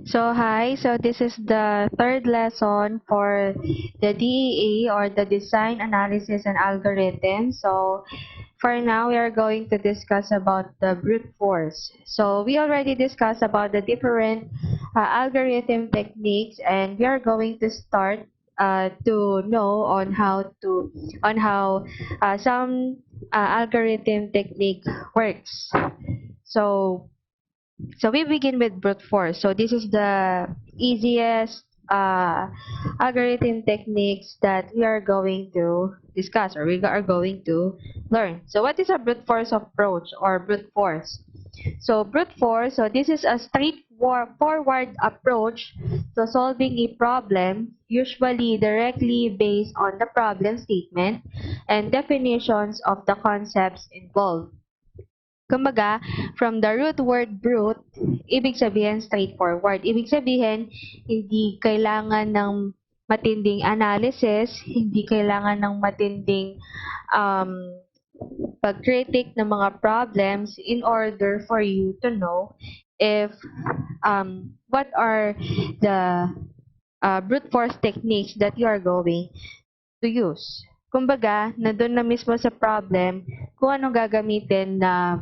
So this is the third lesson for the DEA or the Design Analysis and Algorithm. So for now, we are going to discuss about the brute force. So we already discussed about the different algorithm techniques, and we are going to start to know on how some algorithm technique works. So so we begin with brute force. So this is the easiest algorithm techniques that we are going to discuss or we are going to learn. So what is a brute force approach or brute force? So brute force, so this is a straightforward approach to solving a problem, usually directly based on the problem statement and definitions of the concepts involved. Kumbaga, from the root word brute, ibig sabihin straightforward. Ibig sabihin, hindi kailangan ng matinding analysis, hindi kailangan ng matinding um, pag-critic ng mga problems in order for you to know if what are the brute force techniques that you are going to use. Kumbaga, nandun na mismo sa problem kung anong gagamitin na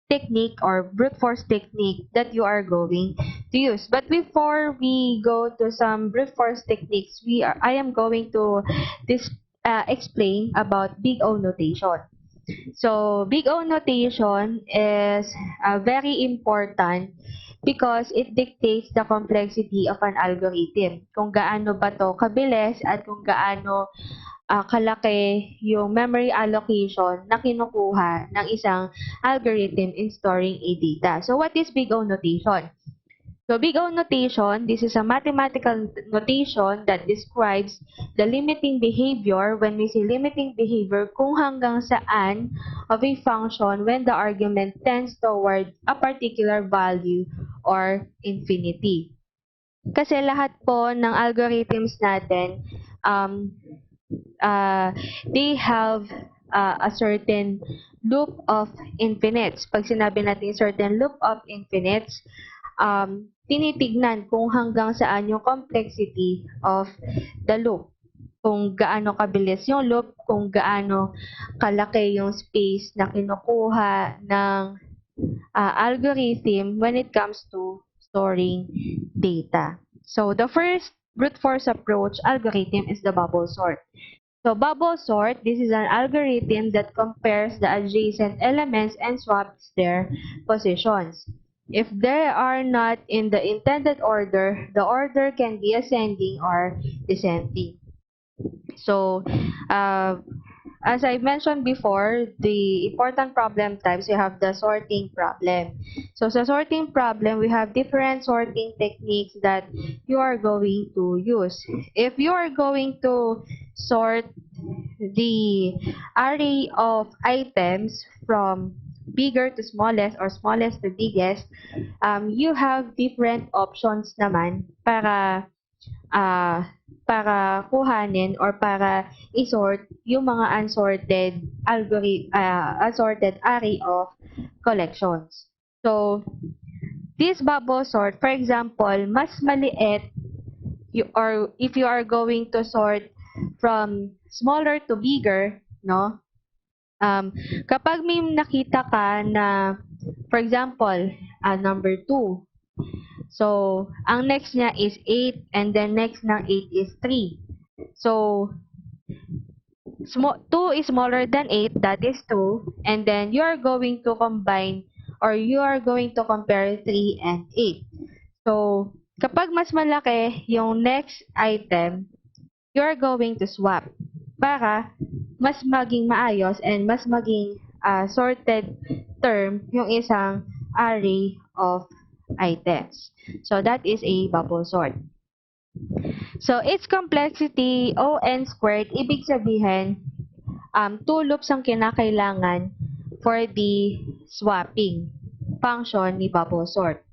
technique or brute force technique that you are going to use. But before we go to some brute force techniques, I am going to explain about big O notation. So big O notation is very important because it dictates the complexity of an algorithm. Kung gaano ba to kabilis at kung gaano kalaki yung memory allocation na kinukuha ng isang algorithm in storing a data. So what is big O notation? So big O notation, this is a mathematical notation that describes the limiting behavior. When we say limiting behavior, kung hanggang saan of a function when the argument tends toward a particular value or infinity. Kasi lahat po ng algorithms natin, um, they have a certain loop of infinites. Pag sinabi natin certain loop of infinites, tinitignan kung hanggang saan yung complexity of the loop. Kung gaano kabilis yung loop, kung gaano kalaki yung space na kinukuha ng algorithm when it comes to storing data. So the first brute force approach algorithm is the bubble sort. So bubble sort, this is an algorithm that compares the adjacent elements and swaps their positions. If they are not in the intended order, the order can be ascending or descending. So, as I mentioned before, the important problem types, we have the sorting problem. So, sa sorting problem, we have different sorting techniques that you are going to use. If you are going to sort the array of items from bigger to smallest or smallest to biggest, you have different options naman uh, para kuhanin or para isort yung mga unsorted array of collections. So, this bubble sort, for example, mas maliit or if you are going to sort from smaller to bigger, no? Kapag may nakita ka na, for example, number 2, so, ang next niya is 8 and then next ng 8 is 3. So, 2 is smaller than 8, that is 2. And then you are going to combine or you are going to compare 3 and 8. So, kapag mas malaki yung next item, you are going to swap para mas maging maayos and mas maging sorted term yung isang array of items. So, that is a bubble sort. So, its complexity, O(n squared), ibig sabihin, 2 loops ang kinakailangan for the swapping function ni bubble sort.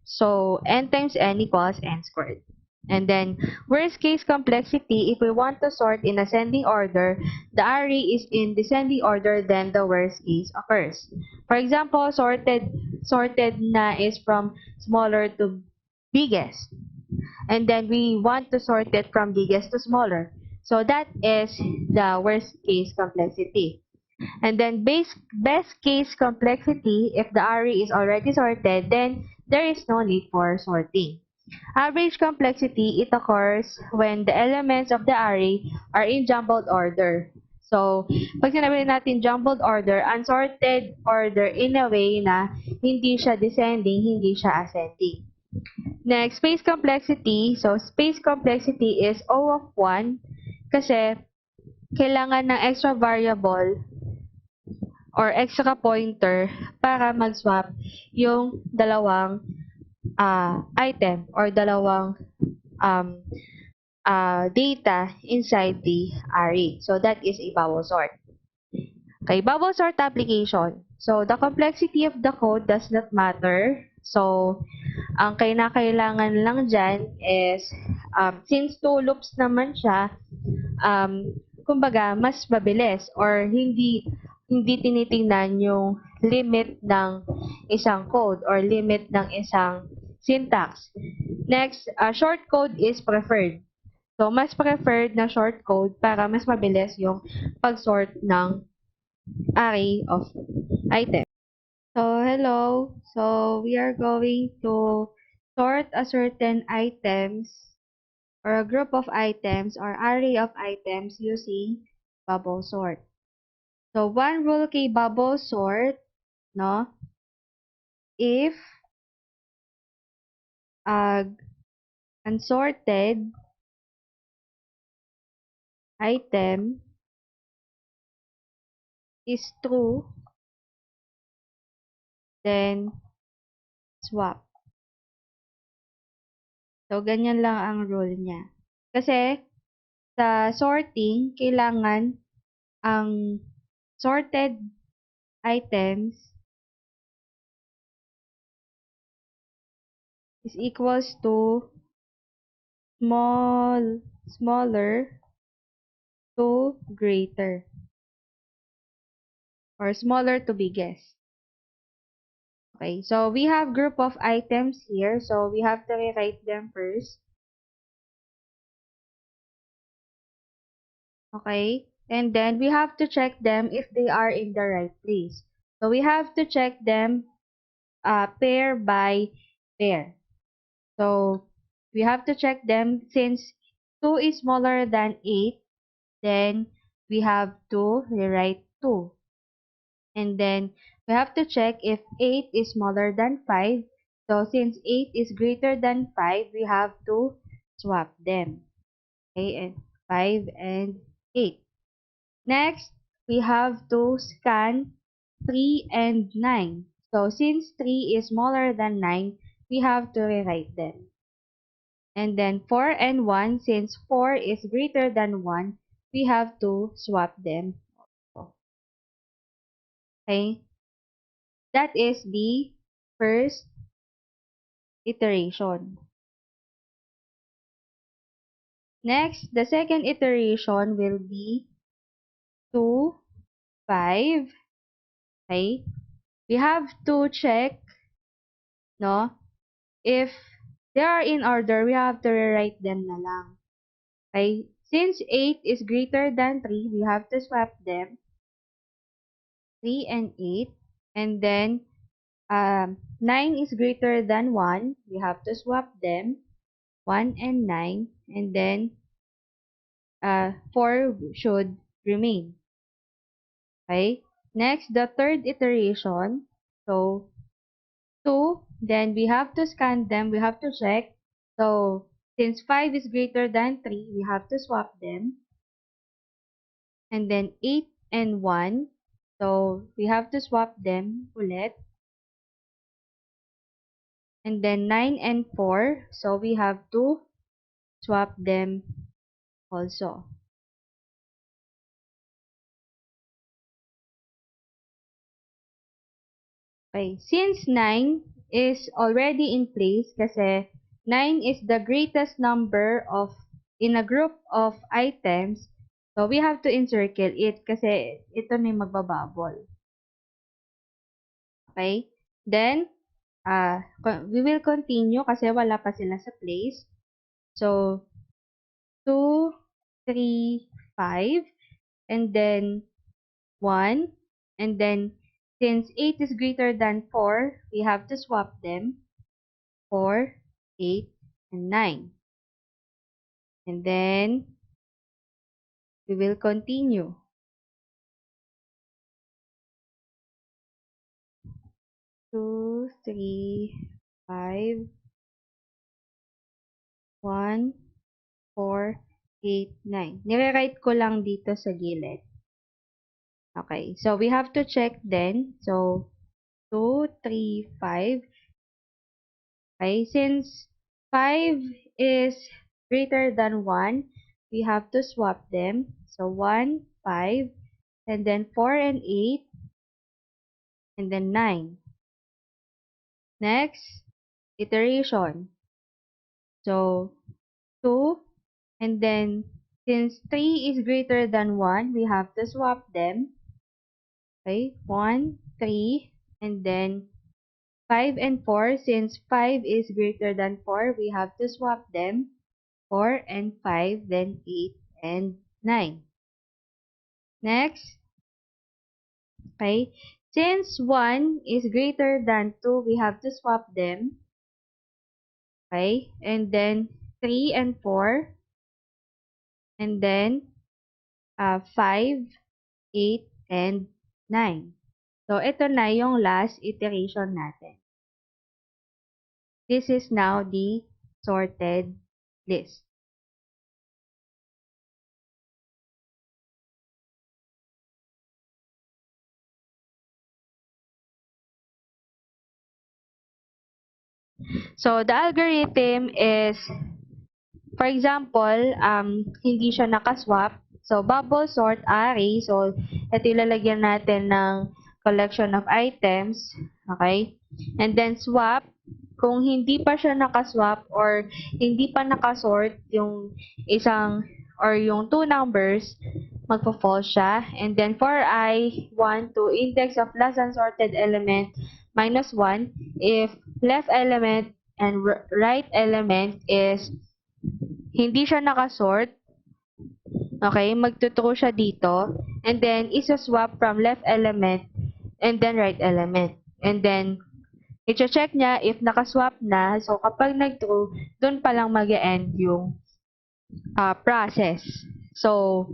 So, n times n equals n squared. And then, worst case complexity, if we want to sort in ascending order, the array is in descending order, then the worst case occurs. For example, sorted na is from smaller to biggest. And then we want to sort it from biggest to smaller. So that is the worst case complexity. And then best case complexity, if the array is already sorted, then there is no need for sorting. Average complexity, it occurs when the elements of the array are in jumbled order. So, pag sinabi natin jumbled order, unsorted order in a way na hindi siya descending, hindi siya ascending. Next, space complexity. So, space complexity is O of 1 kasi kailangan ng extra variable or extra pointer para mag-swap yung dalawang item or dalawang um, data inside the array. So, that is a bubble sort. Okay, bubble sort application. So, the complexity of the code does not matter. So, ang kailangan lang dyan is, since two loops naman siya, kumbaga, mas mabilis or hindi tinitingnan yung limit ng isang code or limit ng isang syntax. Next, short code is preferred. So, mas preferred na short code para mas mabilis yung pag-sort ng array of items. So, hello. So, we are going to sort a certain items or a group of items or array of items using bubble sort. So, one rule kay bubble sort, no? If unsorted item is true, then swap. So, ganyan lang ang rule niya. Kasi, sa sorting, kailangan ang sorted items is equals to smaller to greater or smaller to biggest. Okay, so we have group of items here, so we have to rewrite them first. Okay, and then we have to check them if they are in the right place. So we have to check them pair by pair. So we have to check them since 2 is smaller than 8, then we have to rewrite 2. And then we have to check if 8 is smaller than 5. So since 8 is greater than 5, we have to swap them. Okay, and 5 and 8. Next, we have to scan 3 and 9. So since 3 is smaller than 9, we have to rewrite them. And then 4 and 1, since 4 is greater than 1, we have to swap them. Okay? That is the first iteration. Next, the second iteration will be 2, 5. Okay? We have to check, no? If they are in order, we have to rewrite them na lang. Okay? Since 8 is greater than 3, we have to swap them. 3 and 8. And then, 9 is greater than 1. We have to swap them. 1 and 9. And then, 4 should remain. Okay? Next, the third iteration. So, 2. Then, we have to scan them. We have to check. So, since 5 is greater than 3, we have to swap them. And then, 8 and 1. So, we have to swap them ulit. And then 9 and 4, so we have to swap them also. Okay, since 9 is already in place kasi 9 is the greatest number of in a group of items, so we have to encircle it kasi ito na yung magbabubble. Okay? Then, we will continue kasi wala pa sila sa place. So, 2, 3, 5, and then 1, and then since 8 is greater than 4, we have to swap them, 4, 8, and 9. And then, we will continue. 2, 3, 5, 1, 4, 8, 9. Nire-write ko lang dito sa gilid. Okay, so we have to check then. So, 2, 3, 5. Okay, since 5 is greater than 1, we have to swap them. So, 1, 5, and then 4 and 8, and then 9. Next, iteration. So, 2, and then since 3 is greater than 1, we have to swap them. Okay, 1, 3, and then 5 and 4. Since 5 is greater than 4, we have to swap them. 4 and 5, then 8 and 9. Next, okay, since 1 is greater than 2, we have to swap them. Okay, and then 3 and 4, and then 5, 8, and 9. So, ito na yung last iteration natin. This is now the sorted list. So, the algorithm is, for example, hindi siya nakaswap. So, bubble sort array. So, ito ilalagyan natin ng collection of items. Okay? And then, swap. Kung hindi pa siya nakaswap or hindi pa nakasort yung isang or yung two numbers, magpo-false siya. And then, for I want to index of last unsorted element minus 1 if left element and right element is hindi siya nakasort. Okay, magtutrue siya dito. And then, isa-swap from left element and then right element. And then, i-check niya if nakaswap na. So, kapag nag-true, dun palang mag-e-end yung process. So,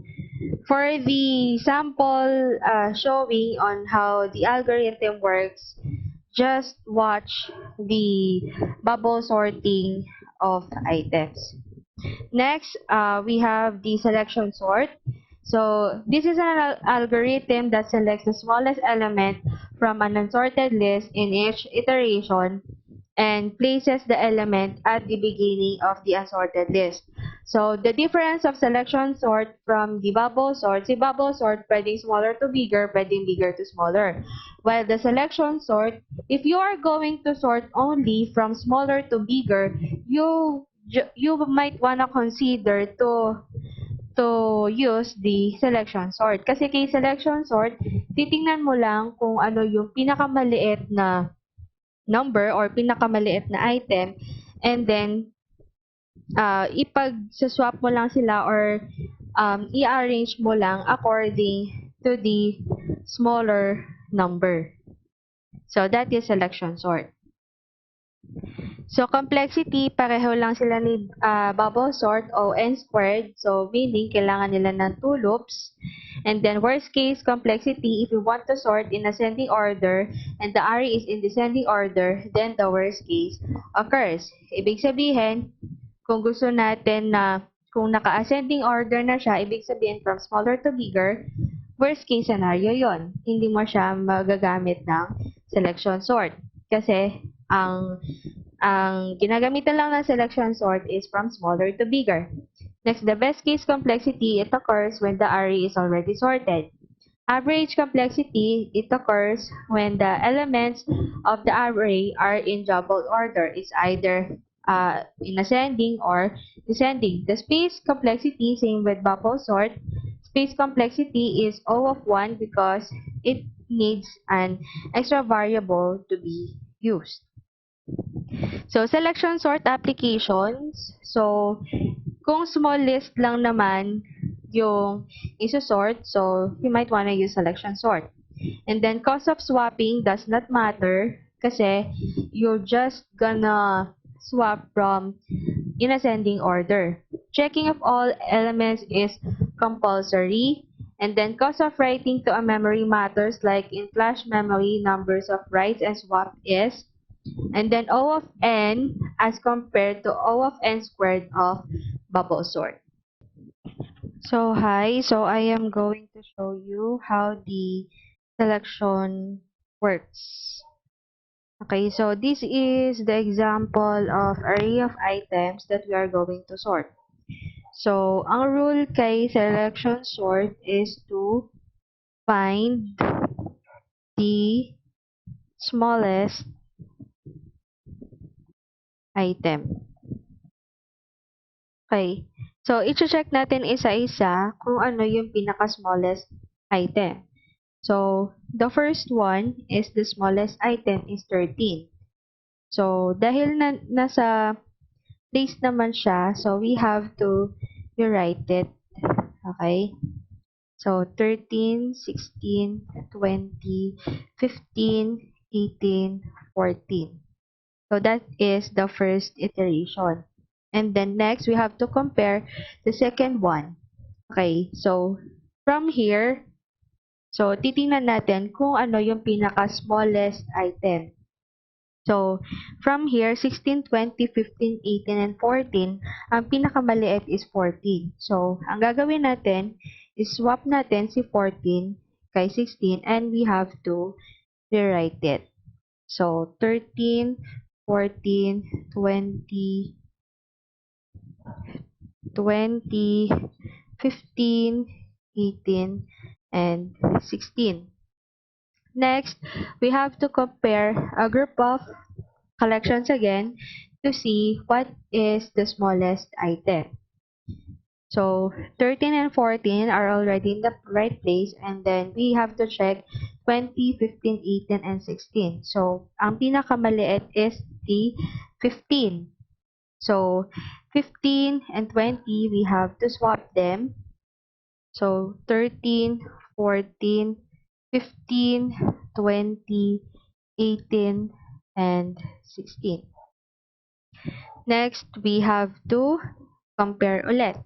for the sample showing on how the algorithm works, just watch the bubble sorting of items. Next, we have the selection sort. So, this is an algorithm that selects the smallest element from an unsorted list in each iteration and places the element at the beginning of the unsorted list. So, the difference of selection sort from the bubble sort, si bubble sort pwedeng smaller to bigger, pwedeng bigger to smaller. While the selection sort, if you are going to sort only from smaller to bigger, you might wanna consider to use the selection sort. Kasi kay selection sort, titingnan mo lang kung ano yung pinakamaliit na number or pinakamaliit na item, and then ipag-swap mo lang sila or i-arrange mo lang according to the smaller number. So, that is selection sort. So, complexity, pareho lang sila ni bubble sort o n squared. So, meaning, kailangan nila ng 2 loops. And then, worst case complexity, if you want to sort in ascending order and the array is in descending order, then the worst case occurs. Ibig sabihin, kung gusto natin na kung naka-ascending order na siya, ibig sabihin from smaller to bigger, worst case scenario yon. Hindi mo siya magagamit ng selection sort. Kasi, ang ginagamitan lang ng selection sort is from smaller to bigger. Next, the best case complexity, it occurs when the array is already sorted. Average complexity, it occurs when the elements of the array are in jumbled order. It's either in ascending or descending. The space complexity, same with bubble sort. Space complexity is O of 1 because it needs an extra variable to be used. So, selection sort applications. So, kung small list lang naman yung iso-sort, so you might wanna use selection sort. And then, cost of swapping does not matter kasi you're just gonna swap from in ascending order. Checking of all elements is compulsory. And then, cost of writing to a memory matters like in flash memory, numbers of writes and swap is. And then O of n as compared to O of n squared of bubble sort. So hi, so I am going to show you how the selection works. Okay, so this is the example of array of items that we are going to sort. So, ang rule kay selection sort is to find the smallest item. Okay. So, i-check natin isa-isa kung ano yung pinaka-smallest item. So, the first one is the smallest item is 13. So, dahil nasa place naman siya, so we have to rewrite it. Okay? So, 13, 16, 20, 15, 18, 14. So, that is the first iteration. And then next, we have to compare the second one. Okay, so from here, so titingnan natin kung ano yung pinaka-smallest item. So, from here, 16, 20, 15, 18, and 14, ang pinakamaliit is 14. So, ang gagawin natin is swap natin si 14 kay 16 and we have to rewrite it. So, 13, 14, 20, 20, 15, 18, and 16. Next, we have to compare a group of collections again to see what is the smallest item. So, 13 and 14 are already in the right place and then we have to check 20, 15, 18, and 16. So, ang pinakamaliit is the 15. So, 15 and 20, we have to swap them. So, 13, 14, 15, 20, 18, and 16. Next, we have to compare ulit.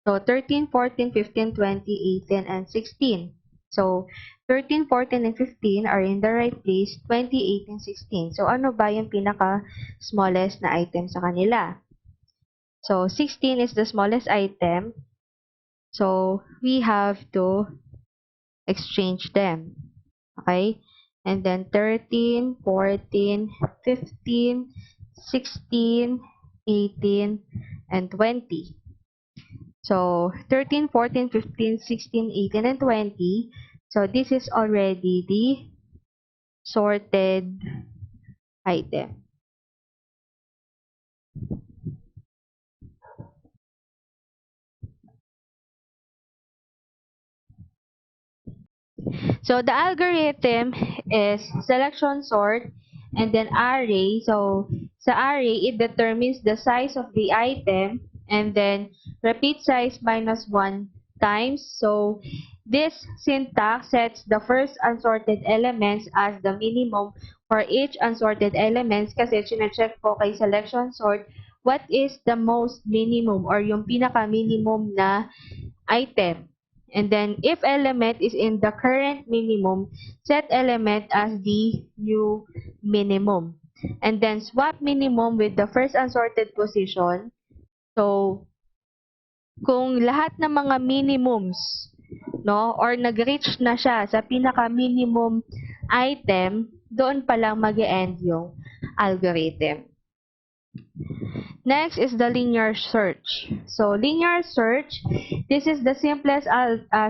So, 13, 14, 15, 20, 18, and 16. So, 13, 14, and 15 are in the right place, 20, 18, 16. So, ano ba yung pinaka-smallest na item sa kanila? So, 16 is the smallest item. So, we have to exchange them. Okay? And then 13, 14, 15, 16, 18, and 20. So, 13, 14, 15, 16, 18, and 20. So, this is already the sorted item. So, the algorithm is selection sort and then array. So, sa array, it determines the size of the item and then repeat size minus 1 times. So, this syntax sets the first unsorted elements as the minimum for each unsorted elements kasi chinecheck po kay selection sort what is the most minimum or yung pinaka-minimum na item. And then, if element is in the current minimum, set element as the new minimum. And then, swap minimum with the first unsorted position. So, kung lahat ng mga minimums, no, or nag-reach na siya sa pinaka-minimum item, doon pa lang mag-e-end yung algorithm. Next is the linear search. So, linear search, this is the simplest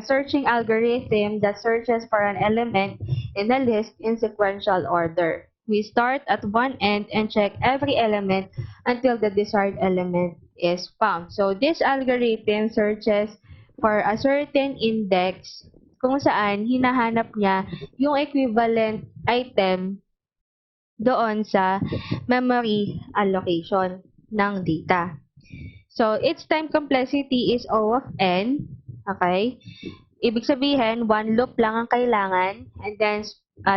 searching algorithm that searches for an element in a list in sequential order. We start at one end and check every element until the desired element is found. So, this algorithm searches for a certain index kung saan hinahanap niya yung equivalent item doon sa memory allocation ng data. So, its time complexity is O of n. Okay? Ibig sabihin, one loop lang ang kailangan. And then,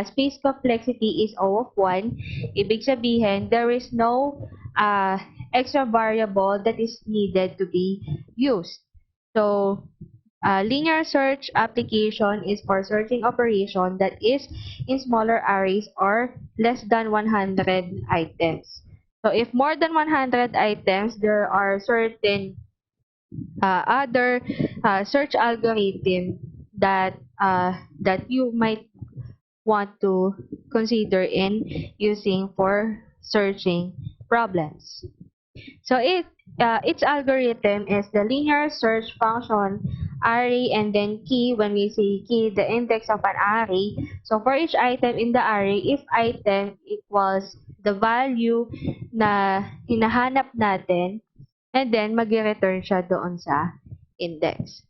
space complexity is O of 1. Ibig sabihin, there is no extra variable that is needed to be used. So, linear search application is for searching operation that is in smaller arrays or less than 100 items. So, if more than 100 items, there are certain other search algorithm that you might want to consider in using for searching problems. So its algorithm is the linear search function array and then key. When we say key, the index of an array. So for each item in the array, if item equals the value na hinahanap natin, and then mag-return siya doon sa index.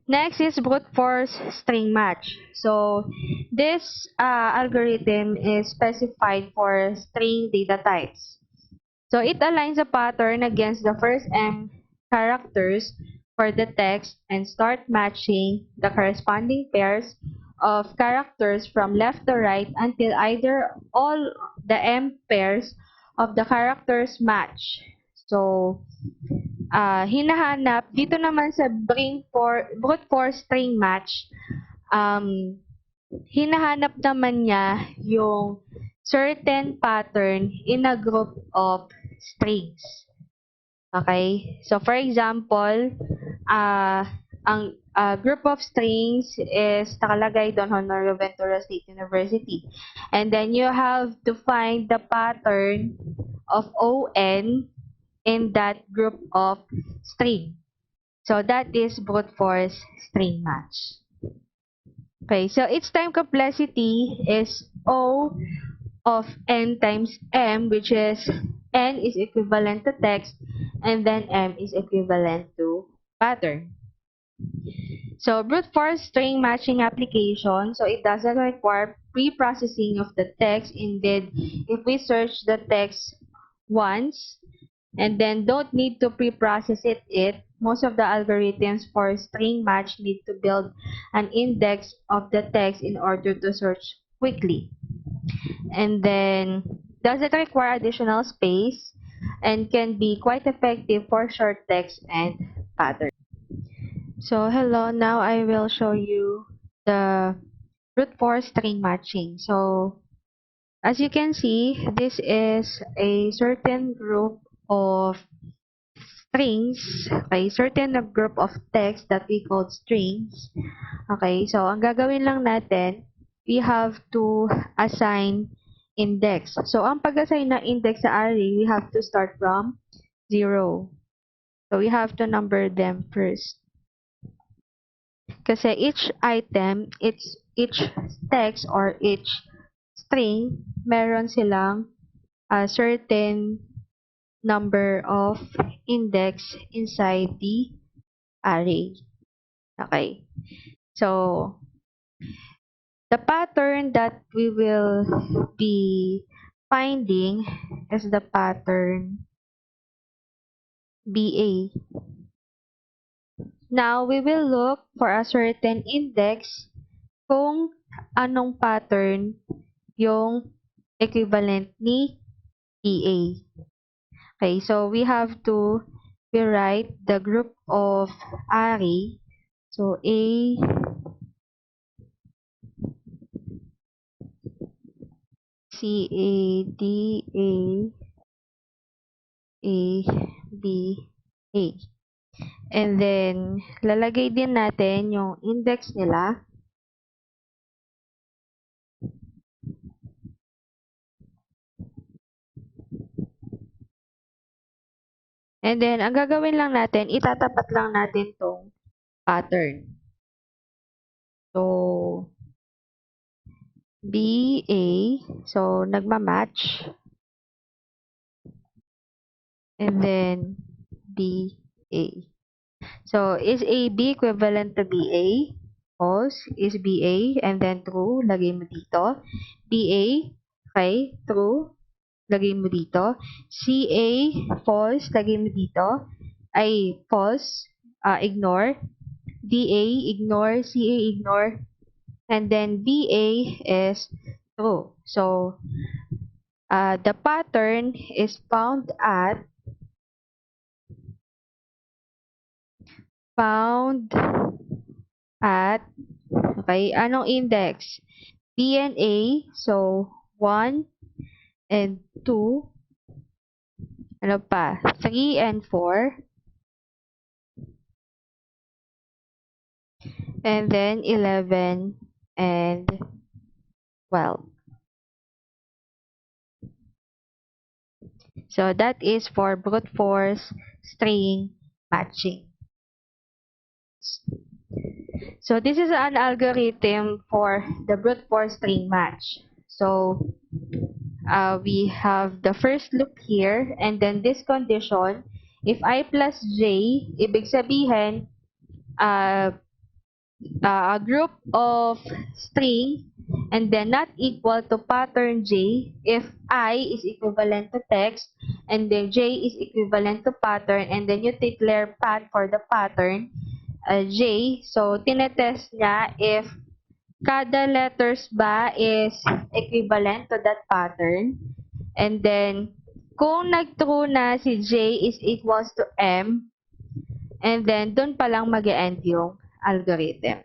Next is brute force string match. So this algorithm is specified for string data types. So it aligns a pattern against the first M characters for the text and start matching the corresponding pairs of characters from left to right until either all the M pairs of the characters match. So, hinahanap dito naman sa brute force string match, hinahanap naman niya yung certain pattern in a group of strings. Okay? So, for example, ang group of strings is nakalagay doon Honorio Ventura State University. And then you have to find the pattern of ON in that group of string. So, that is brute force string match. Okay, so its time complexity is O of n times m, which is n is equivalent to text, and then m is equivalent to pattern. So, brute force string matching application, so it doesn't require pre-processing of the text. Indeed, if we search the text once, and then don't need to pre-process it, most of the algorithms for string match need to build an index of the text in order to search quickly. And then, does it require additional space and can be quite effective for short text and patterns. So, hello, now I will show you the brute force string matching. So, as you can see, this is a certain group of strings, okay, certain group of text that we call strings. Okay, so ang gagawin lang natin, we have to assign index. So, ang pag-assign na index sa array, we have to start from 0. So, we have to number them first. Kasi each item, each text or each string, meron silang a certain number of index inside the array. Okay. So, the pattern that we will be finding is the pattern BA. Now, we will look for a certain index kung anong pattern yung equivalent ni BA. Okay, so we have to rewrite the group of array. So, A, C, A, D, A, B, A. And then, lalagay din natin yung index nila. And then, ang gagawin lang natin, itatapat lang natin tong pattern. So, B, A. So, nagmamatch. And then, B, A. So, is AB equivalent to BA? false is BA, and then true, lagay mo dito. BA, okay, true, lagay mo dito. CA, false, lagay mo dito. Ay, false, ignore. DA, ignore. CA, ignore. And then BA is true. So, the pattern is found at, okay, anong index? B and A, so 1 and 2, ano pa? 3 and 4, and then 11 and 12. So that is for brute force string matching. So this is an algorithm for the brute force string match. So we have the first loop here, and then this condition, if I plus j, ibig sabihin, a group of string and then not equal to pattern j if I is equivalent to text and then j is equivalent to pattern, and then you declare path for the pattern j. So tinetest niya if kada letters ba is equivalent to that pattern, and then kung nag-true na si j is equals to m, and then dun pa lang mag-e-end yung algorithm.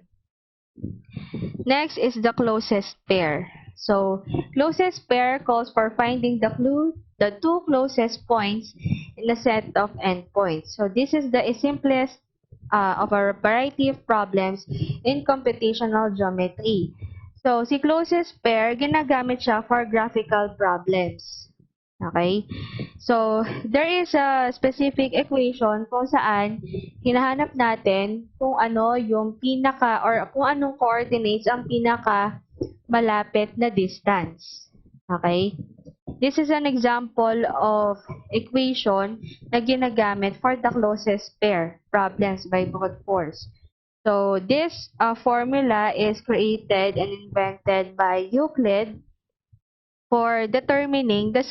Next is the closest pair. So, closest pair calls for finding the two closest points in a set of endpoints. So, this is the simplest of a variety of problems in computational geometry. So, si closest pair, ginagamit siya for graphical problems. Okay? So, there is a specific equation kung saan hinahanap natin kung ano yung pinaka or kung anong coordinates ang pinaka malapit na distance. Okay? This is an example of equation na ginagamit for the closest pair problems by brute force. So, this formula is created and invented by Euclid for determining the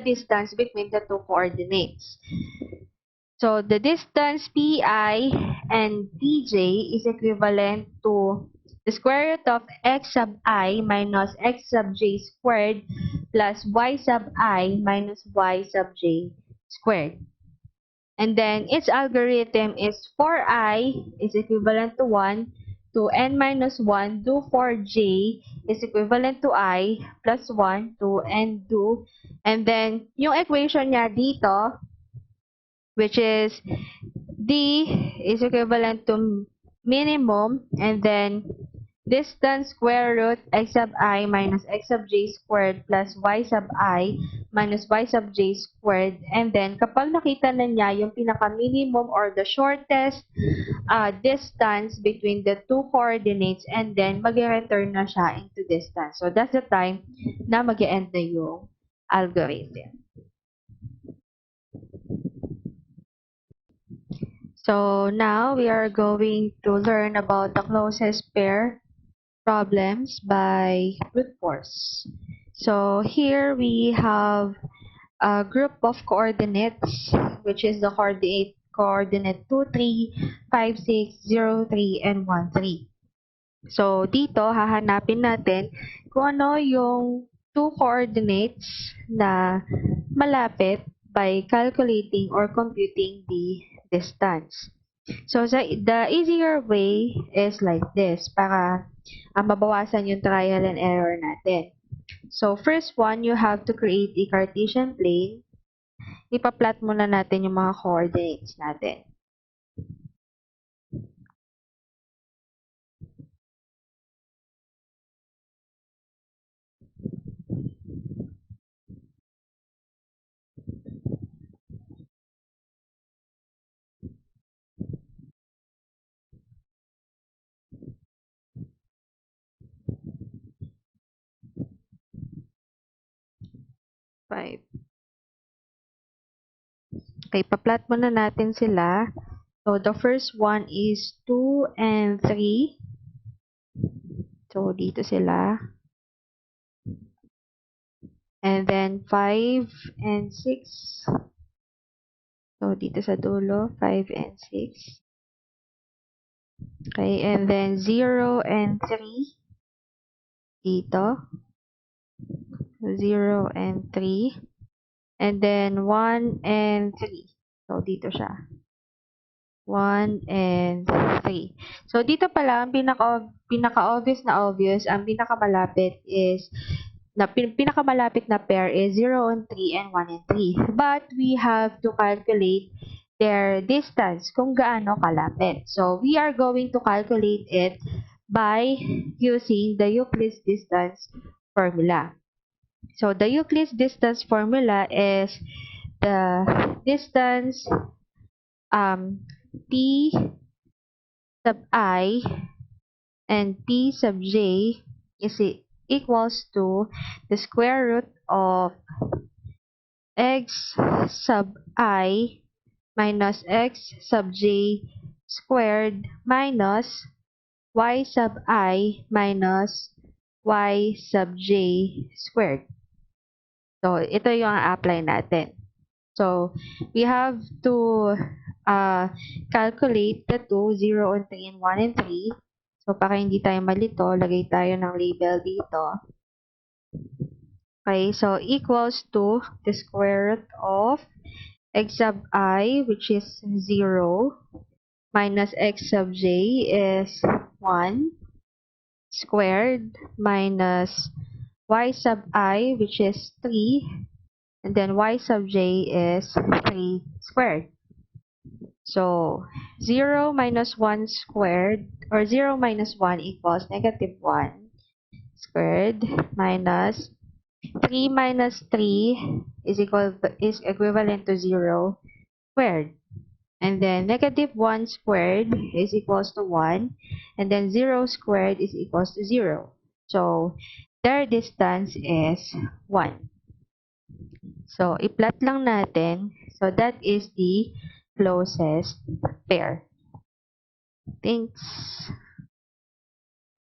distance between the two coordinates. So, the distance pi and dj is equivalent to the square root of x sub I minus x sub j squared plus y sub I minus y sub j squared. And then its algorithm is for I is equivalent to 1 to n minus 1 do for j is equivalent to I plus 1 to n do. And then yung equation niya dito, which is d is equivalent to minimum, and then distance square root x sub I minus x sub j squared plus y sub I minus y sub j squared. And then, kapag nakita na niya yung pinaka-minimum or the shortest distance between the two coordinates, and then mag-return na siya into distance. So, that's the time na mag-end na yung algorithm. So, now we are going to learn about the closest pair problems by brute force. So here we have a group of coordinates, which is the coordinate 2, 3, 5, 6, 0, 3, and 1, 3. So dito, hahanapin natin kung ano yung two coordinates na malapit by calculating or computing the distance. So, the easier way is like this, para mabawasan yung trial and error natin. So, first one, you have to create a Cartesian plane. Ipa-plot muna natin yung mga coordinates natin. Five. Okay, pa-plot muna natin sila. So, the first one is 2 and 3. So, dito sila. And then, 5 and 6. So, dito sa dulo, 5 and 6. Okay, and then 0 and 3. Dito. 0 and 3. And then, 1 and 3. So, dito siya. 1 and 3. So, dito pala, ang pinaka-obvious na obvious, ang pinakamalapit is, pinakamalapit na pair is 0 and 3 and 1 and 3. But, we have to calculate their distance, kung gaano kalapit. So, we are going to calculate it by using the Euclid's distance formula. So, the Euclid's distance formula is the distance P sub I and P sub j is equals to the square root of x sub I minus x sub j squared minus y sub I minus y sub j squared. So, ito yung apply natin. So, we have to calculate the two, 0 and 3 and 1 and 3. So, para hindi tayo malito, lagay tayo ng label dito. Okay, so equals to the square root of x sub I, which is 0, minus x sub j is 1, squared, minus y sub I, which is 3, and then y sub j is 3 squared. So, 0 minus 1 squared, or 0 minus 1 equals negative 1 squared minus 3 minus 3 is equivalent to 0 squared. And then negative 1 squared is equals to 1. And then 0 squared is equals to 0. So, their distance is 1. So, i-plot lang natin. So, that is the closest pair. Thanks.